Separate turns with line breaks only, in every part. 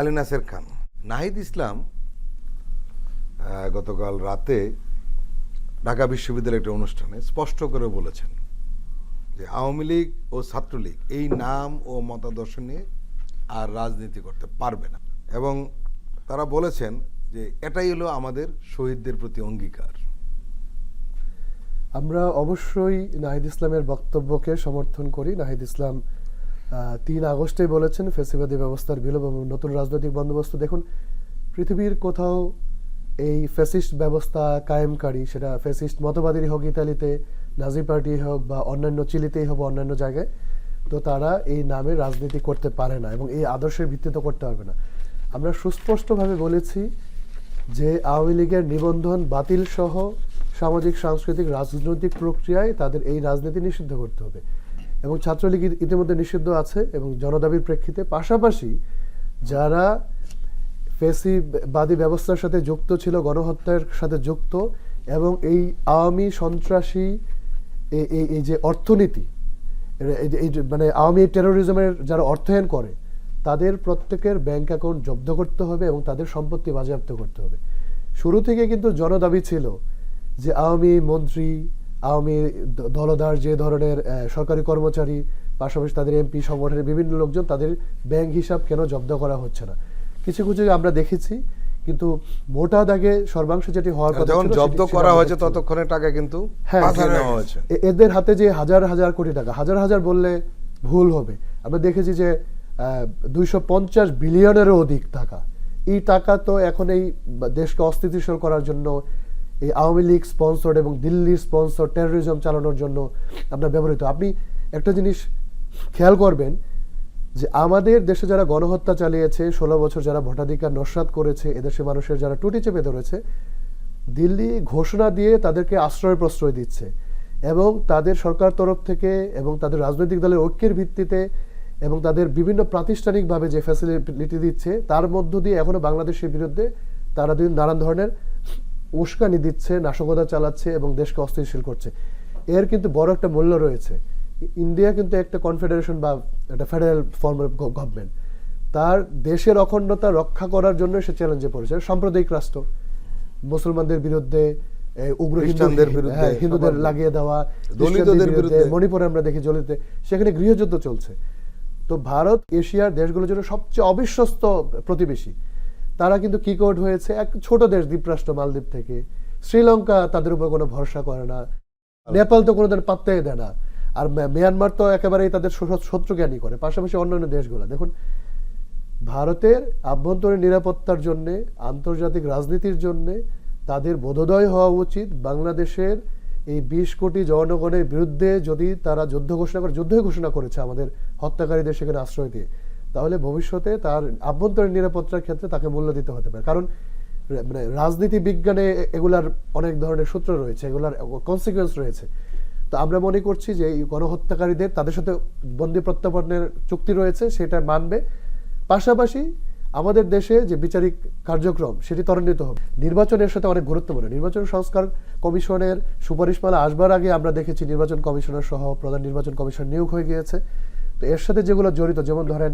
আলী নাসের খান। নাহিদ ইসলাম গতকাল রাতে ঢাকা বিশ্ববিদ্যালয়ের একটা অনুষ্ঠানে স্পষ্ট করে বলেছেন যে আওয়ামী লীগ ও ছাত্রলীগ এই নাম ও মতাদর্শ নিয়ে আর রাজনীতি করতে পারবে না, এবং তারা বলেছেন যে এটাই হলো আমাদের শহীদদের প্রতি অঙ্গীকার।
আমরা অবশ্যই নাহিদ ইসলামের বক্তব্যকে সমর্থন করি। নাহিদ ইসলাম 3 আগস্টে বলেছেন ফ্যাসিবাদী ব্যবস্থার বিলোপ এবং নতুন রাজনৈতিক বন্দোবস্ত। দেখুন, পৃথিবীর কোথাও এই ফ্যাসিস্ট ব্যবস্থা কায়েমকারী, সেটা ফ্যাসিস্ট মতবাদীরই হোক, ইতালিতে নাজি পার্টি হোক বা অন্যান্য চিলিতেই হোক, অন্যান্য জায়গায়, তো তারা এই নামে রাজনীতি করতে পারে না এবং এই আদর্শের ভিত্তিতে করতে পারবে না। আমরা সুস্পষ্টভাবে বলেছি যে আওয়ামী লীগের নিবন্ধন বাতিল সহ সামাজিক সাংস্কৃতিক রাজনৈতিক প্রক্রিয়ায় তাদের এই রাজনীতি নিষিদ্ধ করতে হবে, এবং ছাত্রলীগ ইতিমধ্যে নিষিদ্ধ আছে এবং জনদাবির প্রেক্ষিতে পাশাপাশি যারা ফ্যাসিবাদী ব্যবস্থার সাথে যুক্ত ছিল, গণহত্যার সাথে যুক্ত, এবং এই আওয়ামী সন্ত্রাসী এই যে অর্থনীতি, এই মানে আওয়ামী টেরোরিজমের যারা অর্থায়ন করে, তাদের প্রত্যেকের ব্যাংক অ্যাকাউন্ট জব্দ করতে হবে এবং তাদের সম্পত্তি বাজেয়াপ্ত করতে হবে। শুরু থেকে কিন্তু জনদাবি ছিল যে আওয়ামী মন্ত্রী, আওয়ামী দলদার যে ধরনের সরকারি কর্মচারী, পাশাপাশি তাদের এমপি, সংগঠনের বিভিন্ন লোকজন, তাদের ব্যাংক হিসাব কেন জব্দ করা হচ্ছে না। কিছু কিছু আমরা দেখেছি, কিন্তু মোটা দাগে সর্বাংশে যেটি হওয়ার কথা
যখন জব্দ করা হয়েছে ততক্ষণে টাকা কিন্তু নেওয়া হয়েছে।
এদের হাতে যে হাজার হাজার কোটি টাকা, হাজার হাজার বললে ভুল হবে, আমরা দেখেছি যে 250 বিলিয়নেরও অধিক টাকা। এই টাকা তো এখন এই দেশকে অস্থিতিশীল করার জন্য, এই আওয়ামী লীগ স্পন্সর্ড এবং দিল্লি স্পন্সর টেরোরিজম চালানোর জন্য আমরা ব্যবহৃত। আপনি একটা জিনিস খেয়াল করবেন যে আমাদের দেশে যারা গণহত্যা চালিয়েছে, 16 বছর যারা ভোটাধিকার নস্যাৎ করেছে, এদেশে মানুষের যারা টুটি চেপে ধরেছে, দিল্লি ঘোষণা দিয়ে তাদেরকে আশ্রয় প্রশ্রয় দিচ্ছে, এবং তাদের সরকার তরফ থেকে এবং তাদের রাজনৈতিক দলের ঐক্যের ভিত্তিতে এবং তাদের বিভিন্ন প্রাতিষ্ঠানিকভাবে যে ফ্যাসিলিটি দিচ্ছে, তার মধ্য দিয়ে এখনো বাংলাদেশের বিরুদ্ধে তারা নানান ধরনের উস্কানি দিচ্ছে, নাশকতা চালাচ্ছে এবং দেশকে অস্থিতিশীল করছে। এর কিন্তু বড় একটা মূল্য রয়েছে। ইন্ডিয়া কিন্তু একটা কনফেডারেশন বা একটা ফেডারেল ফর্ম অফ গভর্নমেন্ট, তার দেশের অখণ্ডতা রক্ষা করার জন্য সে চ্যালেঞ্জে পড়েছে। সাম্প্রদায়িক রাষ্ট্র, মুসলমানদের বিরুদ্ধে, উগ্র হিন্দুদের লাগিয়ে দেওয়া, দলিতদের বিরুদ্ধে, মণিপুরে আমরা দেখি জ্বলিতে, সেখানে গৃহযুদ্ধ চলছে। তো ভারত এশিয়ার দেশগুলোর জন্য সবচেয়ে অবিশ্বস্ত প্রতিবেশী। তারা কিন্তু কিকোড হয়েছে এক ছোট দেশ, দ্বীপরাষ্ট্র মালদ্বীপ থেকে। শ্রীলঙ্কা তাদের উপর কোনো ভরসা করে না, নেপাল তো কোনোদিন পাত্তাই দেয় না, আর মিয়ানমার তো একেবারেই তাদের শত্রু জ্ঞানী করে। পাশাপাশি অন্যান্য দেশগুলো দেখুন, ভারতের আভ্যন্তরীণ নিরাপত্তার জন্য, আন্তর্জাতিক রাজনীতির জন্য তাদের বোধোদয় হওয়া উচিত বাংলাদেশের এই 20 কোটি জনগণের বিরুদ্ধে যদি তারা যুদ্ধ ঘোষণা করে, যুদ্ধই ঘোষণা করেছে আমাদের হত্যাকারীদের সেখানে আশ্রয় দিয়ে, তাহলে ভবিষ্যতে তার আভ্যন্তরীণ নিরাপত্তার ক্ষেত্রে তাকে মূল্য দিতে হতে পারে। কারণ মানে রাজনীতি বিজ্ঞানে এগুলার অনেক ধরনের সূত্র রয়েছে, এগুলার কনসিকুয়েন্স রয়েছে। তো আমরা মনে করছি যে এই গণহত্যাকারীদের, তাদের সাথে বন্দি প্রত্যাপনের চুক্তি রয়েছে, সেটা মানবে। পাশাপাশি আমাদের দেশে যে বিচারিক কার্যক্রম, সেটি ত্বরান্বিত হবে। নির্বাচনের সাথে অনেক গুরুত্বপূর্ণ, নির্বাচন সংস্কার কমিশনের সুপারিশমালা আসবার আগে আমরা দেখেছি নির্বাচন কমিশনার সহ প্রধান নির্বাচন কমিশন নিয়োগ হয়ে গিয়েছে। তো এর সাথে যেগুলো জড়িত, যেমন ধরেন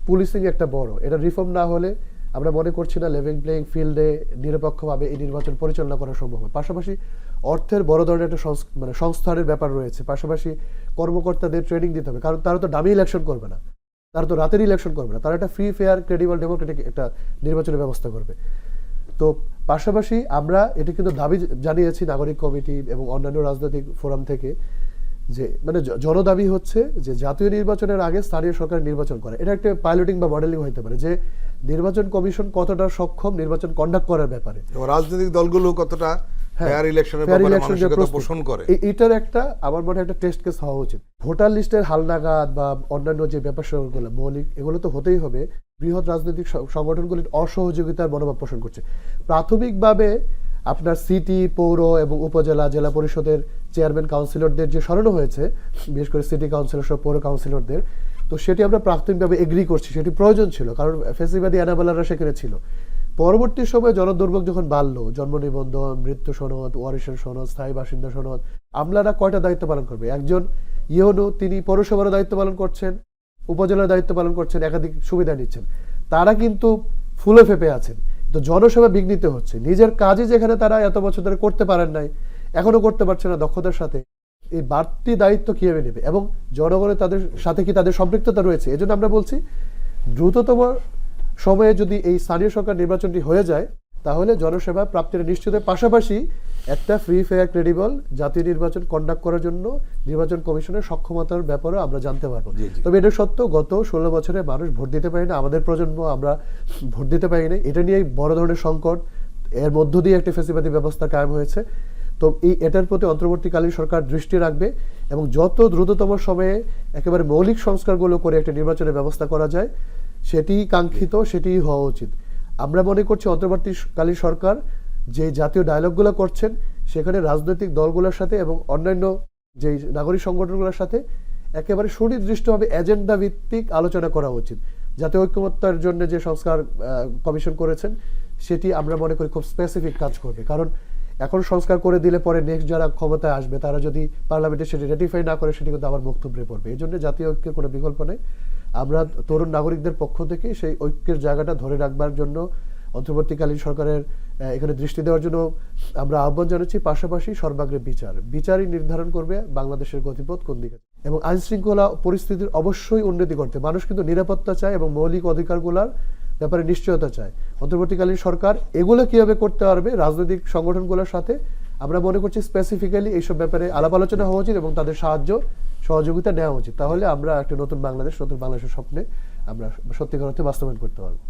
পুলিশিং একটা বড়, এটা রিফর্ম না হলে আমরা মনে করছি না লেভেল প্লেইং ফিল্ডে নিরপেক্ষভাবে এই নির্বাচন পরিচালনা করা সম্ভব হয়। পাশাপাশি অর্থের বড় ধরনের একটা মানে সংস্থানের ব্যাপার রয়েছে। পাশাপাশি কর্মকর্তাদের ট্রেনিং দিতে হবে, কারণ তারা তো দামি ইলেকশন করবে না, তারা তো রাতের ইলেকশন করবে না, তারা একটা ফ্রি, ফেয়ার, ক্রেডিবল, ডেমোক্রেটিক একটা নির্বাচনের ব্যবস্থা করবে। তো পাশাপাশি আমরা এটা কিন্তু দাবি জানিয়েছি নাগরিক কমিটি এবং অন্যান্য রাজনৈতিক ফোরাম থেকে, যে মানে জনদাবি হচ্ছে যে জাতীয় নির্বাচনের আগে স্থানীয় সরকার নির্বাচন করে। এটা একটা পাইলটিং বা মডেলিং হতে পারে যে নির্বাচন কমিশন কতটা সক্ষম নির্বাচন কন্ডাক্ট করার ব্যাপারে,
রাজনৈতিক দলগুলো কতটা ফেয়ার ইলেকশনের ব্যাপারে মানসিকতা পোষণ করে।
এটার একটা আমার মনে হয় একটা টেস্ট কেস হওয়া উচিত। ভোটার লিস্টের হালনাগাদ বা অন্যান্য যে ব্যাপার স্যাপারগুলো মৌলিক, এগুলো তো হতেই হবে। বৃহৎ রাজনৈতিক সংগঠনগুলির অসহযোগিতার মনোভাব পোষণ করছে। প্রাথমিকভাবে আপনার সিটি, পৌর এবং উপজেলা, জেলা পরিষদের চেয়ারম্যান, কাউন্সিলরদের যে সরানো হয়েছে, বিশেষ করে সিটি কাউন্সিলর সহ পৌর কাউন্সিলরদের, তো সেটি আমরা প্রাথমিকভাবে এগ্রি করছি, সেটি প্রয়োজন ছিল, কারণ ফ্যাসিবাদী অ্যানাবেলাররা সেখানে ছিল। পরবর্তী সময়ে জনদুর্ভোগ যখন বাড়লো, জন্ম নিবন্ধন, মৃত্যু সনদ, ওয়ারিশের সনদ, স্থায়ী বাসিন্দা সনদ, আমলারা কয়টা দায়িত্ব পালন করবে? একজন ইউনো তিনি পৌরসভার দায়িত্ব পালন করছেন, উপজেলার দায়িত্ব পালন করছেন, একাধিক সুবিধা নিচ্ছেন। তারা কিন্তু ফুলে ফেপে আছেন, তো জনসেবা বিঘ্নিত হচ্ছে। নিজের কাজই যেখানে তারা এত বছর ধরে করতে পারেন নাই, এখনো করতে পারছে না দক্ষতার সাথে, এই বাড়তি দায়িত্ব কিভাবে নেবে এবং জনগণের তাদের সাথে কি তাদের সম্পৃক্ততা রয়েছে? এজন্য আমরা বলছি দ্রুততম সময়ে যদি এই স্থানীয় সরকার নির্বাচনটি হয়ে যায়, তাহলে জনসেবা প্রাপ্তির নিশ্চিতের পাশাপাশি একটা ফ্রি ফেয়ার ক্রেডিবল জাতীয় নির্বাচন কন্ডাক্ট করার জন্য নির্বাচন কমিশনের সক্ষমতার ব্যাপারেও আমরা জানতে পারবো।
জি, জি।
তবে এটা সত্য, গত 16 বছরে মানুষ ভোট দিতে পারি না, আমাদের প্রজন্ম আমরা ভোট দিতে পারি না, এটা নিয়েই বড় ধরনের সংকট, এর মধ্য দিয়ে একটি ফ্যাসিবাদী ব্যবস্থা কায়েম হয়েছে। তো এটার প্রতি অন্তর্বর্তীকালীন সরকার দৃষ্টি রাখবে এবং যত দ্রুততম সময়ে একেবারে মৌলিক সংস্কারগুলো করে একটা নির্বাচনের ব্যবস্থা করা যায়, সেটি কাঙ্ক্ষিত, সেটি হওয়া উচিত। আমরা মনে করছি অন্তর্বর্তীকালীন সরকার যে জাতীয় ডায়লগগুলো করছেন, সেখানে রাজনৈতিক দলগুলোর সাথে এবং অন্যান্য যে নাগরিক সংগঠনগুলোর সাথে একেবারে সুনির্দিষ্টভাবে এজেন্ডা ভিত্তিক আলোচনা করা উচিত। জাতীয় ঐক্যমত্যের জন্য যে সংস্কার কমিশন করেছেন, সেটি আমরা মনে করি খুব স্পেসিফিক কাজ করবে। কারণ এখন সংস্কার করে দিলে পরে নেক্সট যারা ক্ষমতায় আসবে, তারা যদি পার্লামেন্টে সেটি রেটিফাই না করে, সেটি কিন্তু আবার বক্তব্যে পড়বে। এই জন্য জাতীয় ঐক্যের কোনো বিকল্প নেই। আমরা তরুণ নাগরিকদের পক্ষ থেকে সেই ঐক্যের জায়গাটা ধরে রাখবার জন্য অন্তর্বর্তীকালীন সরকারের এখানে দৃষ্টি দেওয়ার জন্য আমরা আহ্বান জানাচ্ছি। পাশাপাশি সর্বাগ্রে বিচারই নির্ধারণ করবে বাংলাদেশের গতিপথ কোন দিকে। এবং আইন শৃঙ্খলা পরিস্থিতির অবশ্যই উন্নতি করতে মানুষ কিন্তু নিরাপত্তা চায় এবং মৌলিক অধিকারগুলোর ব্যাপারে নিশ্চয়তা চায়। অন্তর্বর্তীকালীন সরকার এগুলো কিভাবে করতে পারবে রাজনৈতিক সংগঠনগুলোর সাথে, আমরা মনে করছি স্পেসিফিক্যালি এইসব ব্যাপারে আলাপ আলোচনা হওয়া উচিত এবং তাদের সহযোগিতা নেওয়া উচিত। তাহলে আমরা একটা নতুন বাংলাদেশের স্বপ্নে আমরা সত্যিকার অর্থে বাস্তবায়ন করতে পারবো।